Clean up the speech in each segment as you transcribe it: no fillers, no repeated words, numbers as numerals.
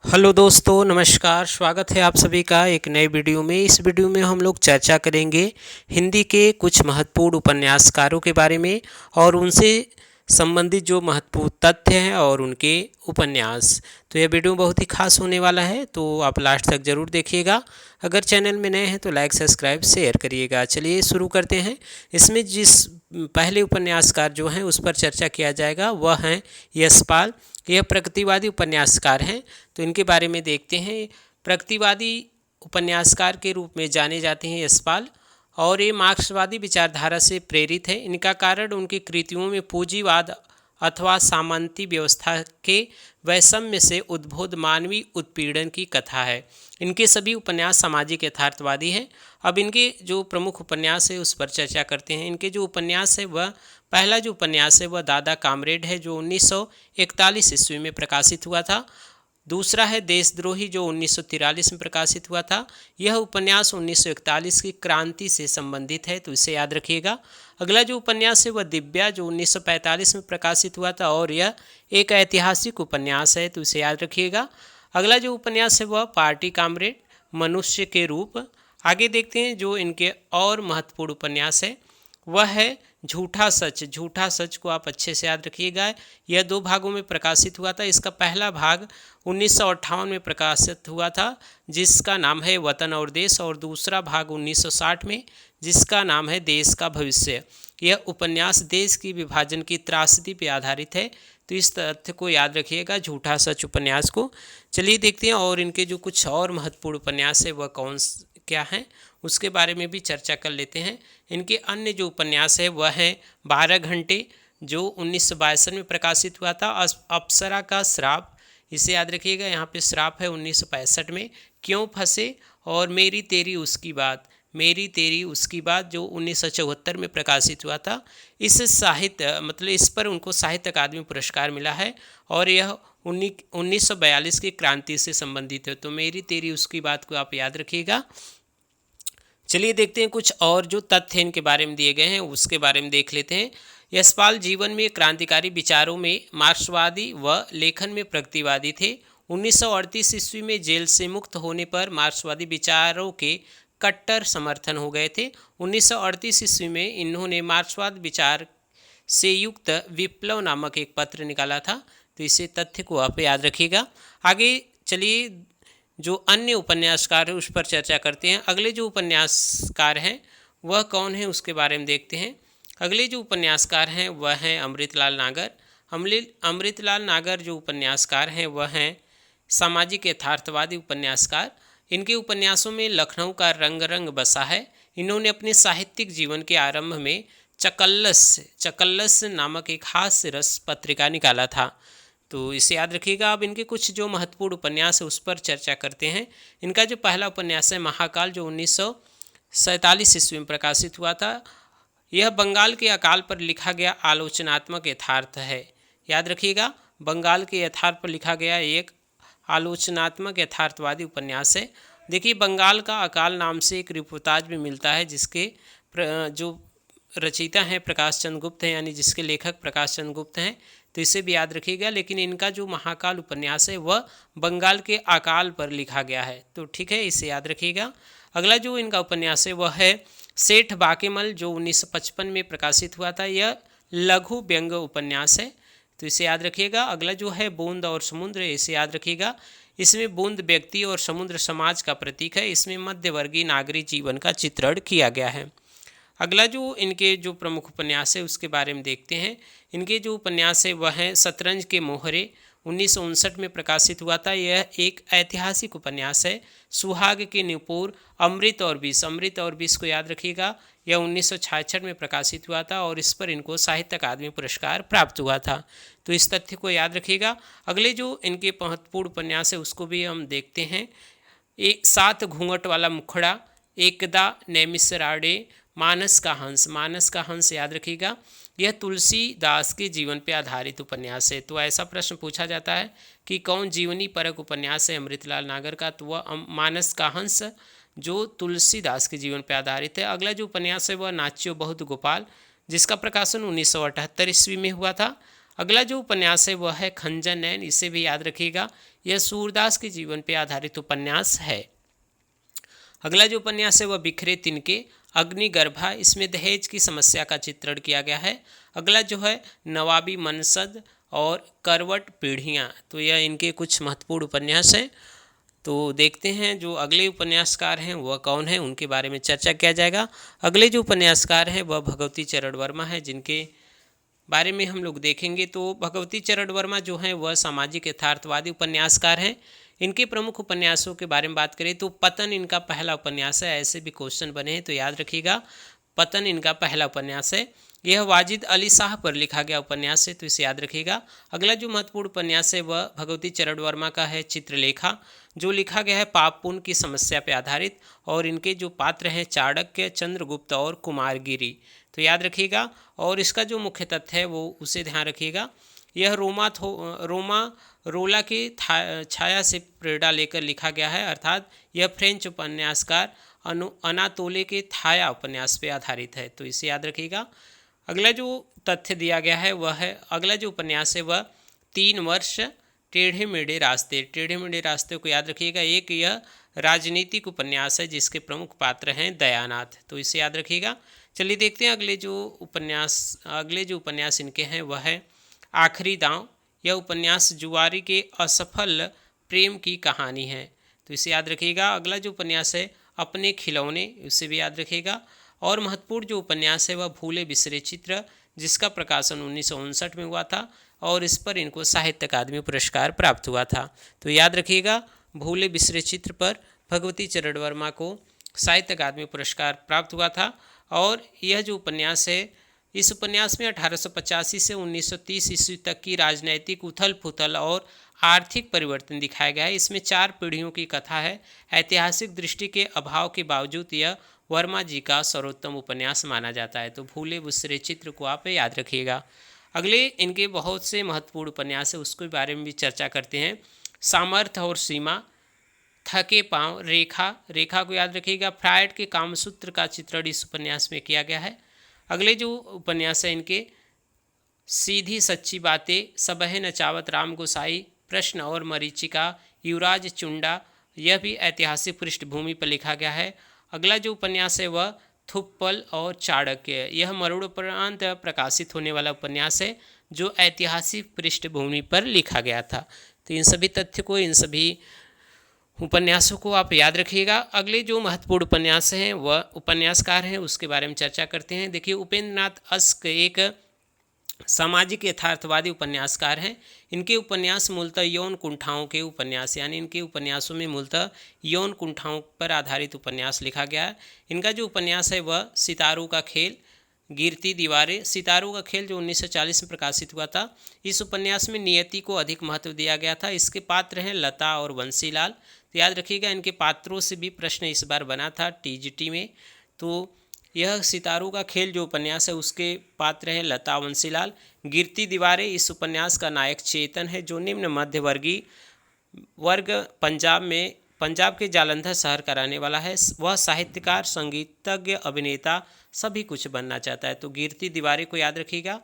Hello दोस्तों, नमस्कार। स्वागत है आप सभी का एक नए वीडियो में। इस वीडियो में हम लोग चर्चा करेंगे हिंदी के कुछ महत्वपूर्ण उपन्यासकारों के बारे में और उनसे संबंधित जो महत्वपूर्ण तथ्य हैं और उनके उपन्यास। तो यह वीडियो बहुत ही खास होने वाला है, तो आप लास्ट तक ज़रूर देखिएगा। अगर चैनल में नए हैं तो लाइक, सब्सक्राइब, शेयर करिएगा। चलिए शुरू करते हैं। इसमें जिस पहले उपन्यासकार जो हैं उस पर चर्चा किया जाएगा वह हैं यशपाल। यह प्रगतिवादी उपन्यासकार हैं, तो इनके बारे में देखते हैं। प्रगतिवादी उपन्यासकार के रूप में जाने जाते हैं यशपाल, और ये मार्क्सवादी विचारधारा से प्रेरित है। इनका कारण उनकी कृतियों में पूंजीवाद अथवा सामंती व्यवस्था के वैषम्य से उद्भूत मानवीय उत्पीड़न की कथा है। इनके सभी उपन्यास सामाजिक यथार्थवादी हैं। अब इनके जो प्रमुख उपन्यास है उस पर चर्चा करते हैं। इनके जो उपन्यास है वह पहला जो उपन्यास है वह दादा कामरेड है, जो 1941 ईस्वी में प्रकाशित हुआ था। दूसरा है देशद्रोही, जो 1943 में प्रकाशित हुआ था। यह उपन्यास 1941 की क्रांति से संबंधित है, तो इसे याद रखिएगा। अगला जो उपन्यास है वह दिव्या, जो 1945 में प्रकाशित हुआ था, और यह एक ऐतिहासिक उपन्यास है, तो इसे याद रखिएगा। अगला जो उपन्यास है वह पार्टी कामरेड, मनुष्य के रूप। आगे देखते हैं जो इनके और महत्वपूर्ण उपन्यास है वह है झूठा सच। झूठा सच को आप अच्छे से याद रखिएगा। यह 2 भागों में प्रकाशित हुआ था। इसका पहला भाग 1958 में प्रकाशित हुआ था, जिसका नाम है वतन और देश, और दूसरा भाग 1960 में, जिसका नाम है देश का भविष्य। यह उपन्यास देश की विभाजन की त्रासदी पर आधारित है, तो इस तथ्य को याद रखिएगा, झूठा सच उपन्यास को। चलिए देखते हैं और इनके जो कुछ और महत्वपूर्ण उपन्यास है वह क्या हैं, उसके बारे में भी चर्चा कर लेते हैं। इनके अन्य जो उपन्यास है वह है 12 घंटे, जो 1962 में प्रकाशित हुआ था। अप्सरा का श्राप, इसे याद रखिएगा, यहाँ पे श्राप है 1965 में। क्यों फंसे, और मेरी तेरी उसकी बात। मेरी तेरी उसकी बात जो 1974 में प्रकाशित हुआ था। इस साहित्य मतलब इस पर उनको साहित्य अकादमी पुरस्कार मिला है, और यह 1942 की क्रांति से संबंधित है। तो मेरी तेरी उसकी बात को आप याद रखिएगा। चलिए देखते हैं कुछ और जो तथ्य इनके बारे में दिए गए हैं उसके बारे में देख लेते हैं। यशपाल जीवन में क्रांतिकारी विचारों में मार्क्सवादी व लेखन में प्रगतिवादी थे। 1938 ईस्वी में जेल से मुक्त होने पर मार्क्सवादी विचारों के कट्टर समर्थन हो गए थे। 1938 ईस्वी में इन्होंने मार्क्सवाद विचार से युक्त विप्लव नामक एक पत्र निकाला था, तो इसे तथ्य को आप याद रखिएगा। आगे चलिए जो अन्य उपन्यासकार हैं उस पर चर्चा करते हैं। अगले जो उपन्यासकार हैं वह कौन है उसके बारे में देखते हैं। अगले जो उपन्यासकार हैं वह हैं अमृतलाल नागर। अमृतलाल नागर जो उपन्यासकार हैं वह हैं सामाजिक यथार्थवादी उपन्यासकार। इनके उपन्यासों में लखनऊ का रंग रंग बसा है। इन्होंने अपने साहित्यिक जीवन के आरंभ में चकल्लस नामक एक हास्य रस पत्रिका निकाला था, तो इसे याद रखिएगा। अब इनके कुछ जो महत्वपूर्ण उपन्यास है उस पर चर्चा करते हैं। इनका जो पहला उपन्यास है महाकाल, जो 1947 ईस्वी में प्रकाशित हुआ था। यह बंगाल के अकाल पर लिखा गया आलोचनात्मक यथार्थ है, याद रखिएगा। बंगाल के यथार्थ पर लिखा गया एक आलोचनात्मक यथार्थवादी उपन्यास है। देखिए, बंगाल का अकाल नाम से एक रिपोर्टाज भी मिलता है, जिसके जो रचयिता हैं प्रकाश चंद्र गुप्त हैं, यानी जिसके लेखक प्रकाश चंद्र गुप्त हैं, तो इसे भी याद रखिएगा। लेकिन इनका जो महाकाल उपन्यास है वह बंगाल के अकाल पर लिखा गया है, तो ठीक है, इसे याद रखिएगा। अगला जो इनका उपन्यास है वह है सेठ बाकेमल, जो 1955 में प्रकाशित हुआ था। यह लघु व्यंग्य उपन्यास है, तो इसे याद रखिएगा। अगला जो है बूंद और समुद्र, इसे याद रखिएगा। इसमें बूंद व्यक्ति और समुद्र समाज का प्रतीक है। इसमें मध्यवर्गीय नागरिक जीवन का चित्रण किया गया है। अगला जो इनके जो प्रमुख उपन्यास है उसके बारे में देखते हैं। इनके जो उपन्यास है वह है शतरंज के मोहरे, 1959 में प्रकाशित हुआ था। यह एक ऐतिहासिक उपन्यास है। सुहाग के नुपुर, अमृत और विष को याद रखिएगा। यह 1966 में प्रकाशित हुआ था, और इस पर इनको साहित्य अकादमी पुरस्कार प्राप्त हुआ था, तो इस तथ्य को याद रखिएगा। अगले जो इनके महत्वपूर्ण उपन्यास है उसको भी हम देखते हैं। एक 7 घूंघट वाला मुखड़ा, एकदा नैमिषारण्य, मानस का हंस याद रखिएगा। यह तुलसीदास के जीवन पर आधारित उपन्यास है। तो ऐसा प्रश्न पूछा जाता है कि कौन जीवनी परक उपन्यास है अमृतलाल नागर का, तो वह मानस का हंस, जो तुलसीदास के जीवन पर आधारित है। अगला जो उपन्यास है वह नाच्यो बहुत गोपाल, जिसका प्रकाशन 1978 ईस्वी में हुआ था। अगला जो उपन्यास है वह है खंजर नयन, इसे भी याद रखिएगा, यह सूरदास के जीवन पर आधारित उपन्यास है। अगला जो उपन्यास है वह बिखरे तिनके अग्निगर्भा, इसमें दहेज की समस्या का चित्रण किया गया है। अगला जो है नवाबी मनसद और करवट पीढ़ियाँ, तो यह इनके कुछ महत्वपूर्ण उपन्यास हैं। तो देखते हैं जो अगले उपन्यासकार हैं वह कौन है, उनके बारे में चर्चा किया जाएगा। अगले जो उपन्यासकार हैं वह भगवती चरण वर्मा है, जिनके बारे में हम लोग देखेंगे। तो भगवती चरण वर्मा जो हैं वह सामाजिक यथार्थवादी उपन्यासकार हैं। इनके प्रमुख उपन्यासों के बारे में बात करें तो पतन इनका पहला उपन्यास है, ऐसे भी क्वेश्चन बने हैं तो याद रखिएगा, पतन इनका पहला उपन्यास है। यह वाजिद अली शाह पर लिखा गया उपन्यास है, तो इसे याद रखिएगा। अगला जो महत्वपूर्ण उपन्यास है वह भगवती चरण वर्मा का है चित्रलेखा, जो लिखा गया है पाप पुण्य की समस्या पर आधारित, और इनके जो पात्र हैं चाणक्य, चंद्रगुप्त और कुमारगिरी, तो याद रखिएगा। और इसका जो मुख्य तथ्य है वो उसे ध्यान रखिएगा। यह रोमा रोला की छाया से प्रेरणा लेकर लिखा गया है, अर्थात यह फ्रेंच उपन्यासकार अनातोले के थाया उपन्यास पर आधारित है, तो इसे याद रखिएगा। अगला जो तथ्य दिया गया है वह है, अगला जो उपन्यास है वह 3 वर्ष टेढ़े मेढ़े रास्ते, टेढ़े मेढ़े रास्ते को याद रखिएगा। एक यह राजनीतिक उपन्यास है जिसके प्रमुख पात्र हैं दयानाथ, तो इसे याद रखिएगा। चलिए देखते हैं अगले जो उपन्यास इनके हैं वह है आखिरी दांव। यह उपन्यास जुआरी के असफल प्रेम की कहानी है, तो इसे याद रखिएगा। अगला जो उपन्यास है अपने खिलौने, उसे भी याद रखिएगा। और महत्वपूर्ण जो उपन्यास है वह भूले बिसरे चित्र, जिसका प्रकाशन 1959 में हुआ था और इस पर इनको साहित्य अकादमी पुरस्कार प्राप्त हुआ था, तो याद रखिएगा भूले बिसरे चित्र पर भगवती चरण वर्मा को साहित्य अकादमी पुरस्कार प्राप्त हुआ था। और यह जो उपन्यास है, इस उपन्यास में 1885 से 1930 ईस्वी तक की राजनैतिक उथल पुथल और आर्थिक परिवर्तन दिखाया गया है। इसमें 4 पीढ़ियों की कथा है। ऐतिहासिक दृष्टि के अभाव के बावजूद यह वर्मा जी का सर्वोत्तम उपन्यास माना जाता है, तो भूले बिसरे चित्र को आप याद रखिएगा। अगले इनके बहुत से महत्वपूर्ण उपन्यास है, उसके बारे में भी चर्चा करते हैं। सामर्थ्य और सीमा, थके पांव, रेखा को याद रखिएगा। फ्रायड के कामसूत्र का चित्रण इस उपन्यास में किया गया है। अगले जो उपन्यास है इनके सीधी सच्ची बातें, सबह नचावत राम गोसाई, प्रश्न और मरीचिका, युवराज चुंडा, यह भी ऐतिहासिक पृष्ठभूमि पर लिखा गया है। अगला जो उपन्यास है वह थुप्पल और चाणक्य, यह मरणोपरांत प्रकाशित होने वाला उपन्यास है जो ऐतिहासिक पृष्ठभूमि पर लिखा गया था। तो इन सभी तथ्य को, इन सभी उपन्यासों को आप याद रखिएगा। अगले जो महत्वपूर्ण उपन्यास हैं वह उपन्यासकार हैं, उसके बारे में चर्चा करते हैं। देखिए, उपेंद्र नाथ अस्क एक सामाजिक यथार्थवादी उपन्यासकार हैं। इनके उपन्यास मूलतः यौन कुंठाओं के उपन्यास, यानी इनके उपन्यासों में मूलतः यौन कुंठाओं पर आधारित उपन्यास लिखा गया है। इनका जो उपन्यास है वह सितारों का खेल, गिरती दीवारें, सितारों का खेल जो 1940 में प्रकाशित हुआ था। इस उपन्यास में नियति को अधिक महत्व दिया गया था। इसके पात्र हैं लता और बंसीलाल, तो याद रखिएगा इनके पात्रों से भी प्रश्न इस बार बना था टीजीटी में। तो यह सितारों का खेल जो उपन्यास है उसके पात्र हैं लता बंसीलाल। गिरती दीवारें, इस उपन्यास का नायक चेतन है जो निम्न मध्यवर्गीय वर्ग पंजाब के जालंधर शहर का रहने वाला है। वह साहित्यकार, संगीतज्ञ, अभिनेता सभी कुछ बनना चाहता है, तो गिरती दीवारें को याद रखिएगा।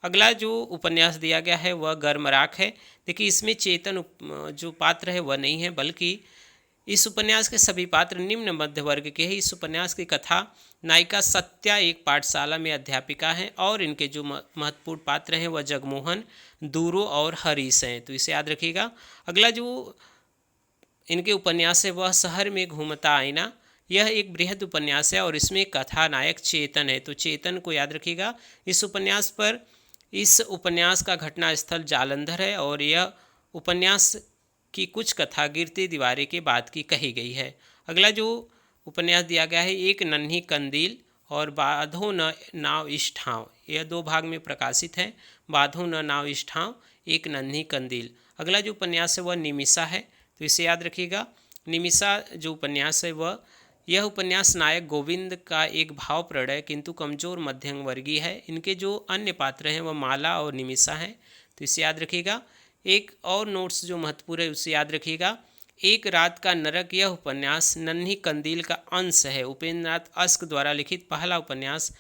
अगला जो उपन्यास दिया गया है वह गर्मराख है। देखिए, इसमें चेतन जो पात्र है वह नहीं है, बल्कि इस उपन्यास के सभी पात्र निम्न मध्य वर्ग के हैं। इस उपन्यास की कथा नायिका सत्या एक पाठशाला में अध्यापिका हैं और इनके जो महत्वपूर्ण पात्र हैं वह जगमोहन, दूरो और हरीश हैं, तो इसे याद रखिएगा। अगला जो इनके उपन्यास है वह शहर में घूमता आईना, यह एक बृहद उपन्यास है और इसमें कथा नायक चेतन है, तो चेतन को याद रखिएगा। इस उपन्यास का घटना स्थल जालंधर है और यह उपन्यास की कुछ कथा गिरती दीवारें के बाद की कही गई है। अगला जो उपन्यास दिया गया है एक नन्ही कंदील और बाधो न नाव इष्ठाव, यह 2 भाग में प्रकाशित है। बाधो न नाव इष्ठाव, एक नन्ही कंदील। अगला जो उपन्यास है वह निमिषा है, तो इसे याद रखिएगा। निमिषा जो उपन्यास है यह उपन्यास नायक गोविंद का एक भाव प्रणय किंतु कमजोर मध्यम वर्गीय है। इनके जो अन्य पात्र हैं वह माला और निमिषा हैं, तो इसे याद रखिएगा। एक और नोट्स जो महत्वपूर्ण है उसे याद रखिएगा। एक रात का नरक, यह उपन्यास नन्ही कंदील का अंश है। उपेंद्र नाथ अस्क द्वारा लिखित पहला उपन्यास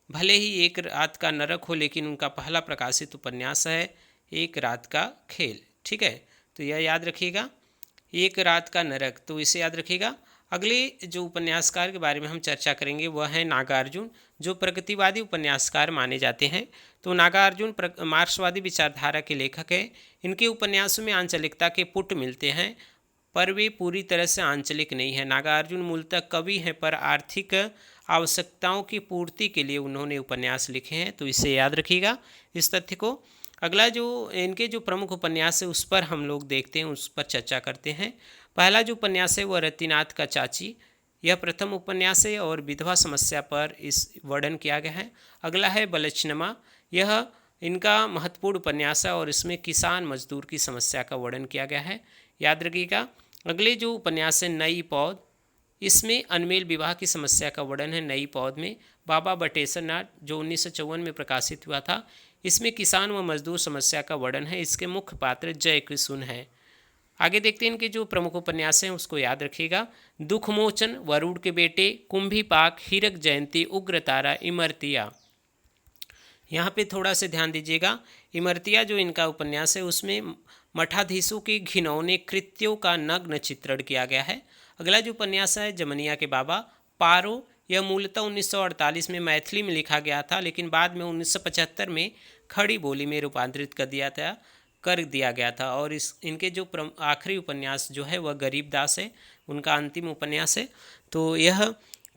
भले ही एक रात का नरक हो, लेकिन उनका पहला प्रकाशित उपन्यास है एक रात का खेल। ठीक है, तो यह याद रखिएगा, एक रात का नरक, तो इसे याद रखिएगा। अगले जो उपन्यासकार के बारे में हम चर्चा करेंगे वह है नागार्जुन, जो प्रगतिवादी उपन्यासकार माने जाते हैं। तो नागार्जुन मार्क्सवादी विचारधारा के लेखक हैं। इनके उपन्यासों में आंचलिकता के पुट मिलते हैं, पर वे पूरी तरह से आंचलिक नहीं है। नागार्जुन मूलतः कवि हैं, पर आर्थिक आवश्यकताओं की पूर्ति के लिए उन्होंने उपन्यास लिखे हैं, तो इसे याद रखिएगा इस तथ्य को। अगला जो इनके जो प्रमुख उपन्यास है उस पर हम लोग देखते हैं, उस पर चर्चा करते हैं। पहला जो उपन्यास है वह रतिनाथ का चाची, यह प्रथम उपन्यास है और विधवा समस्या पर इस वर्णन किया गया है। अगला है बलचनमा, यह इनका महत्वपूर्ण उपन्यास है और इसमें किसान मजदूर की समस्या का वर्णन किया गया है, याद रखिएगा। अगले जो उपन्यास है नई पौध, इसमें अनमेल विवाह की समस्या का वर्णन है। नई पौध में बाबा बटेश्वर नाथ, जो 1954 में प्रकाशित हुआ था, इसमें किसान व मजदूर समस्या का वर्णन है। इसके मुख्य पात्र जय किशुन है। आगे देखते हैं इनके जो प्रमुख उपन्यास हैं उसको याद रखिएगा। दुखमोचन, वरुण के बेटे, कुंभीपाक, हीरक जयंती, उग्रतारा, इमरतिया। यहाँ पे थोड़ा सा ध्यान दीजिएगा। इमरतिया जो इनका उपन्यास है उसमें मठाधीशों के घिनौने कृत्यों का नग्न चित्रण किया गया है। अगला जो उपन्यास है जमनिया के बाबा, पारो, यह मूलतः 1948 में मैथिली में लिखा गया था, लेकिन बाद में 1975 में खड़ी बोली में रूपांतरित कर दिया गया था। और इनके जो आखिरी उपन्यास जो है वह गरीबदास है, उनका अंतिम उपन्यास है। तो यह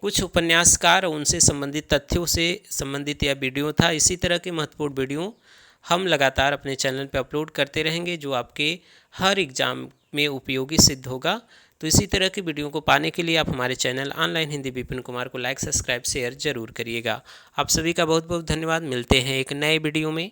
कुछ उपन्यासकार और उनसे संबंधित तथ्यों से संबंधित यह वीडियो था। इसी तरह के महत्वपूर्ण वीडियो हम लगातार अपने चैनल पर अपलोड करते रहेंगे, जो आपके हर एग्ज़ाम में उपयोगी सिद्ध होगा। तो इसी तरह की वीडियो को पाने के लिए आप हमारे चैनल ऑनलाइन हिंदी विपिन कुमार को लाइक, सब्सक्राइब, शेयर जरूर करिएगा। आप सभी का बहुत बहुत धन्यवाद। मिलते हैं एक नए वीडियो में।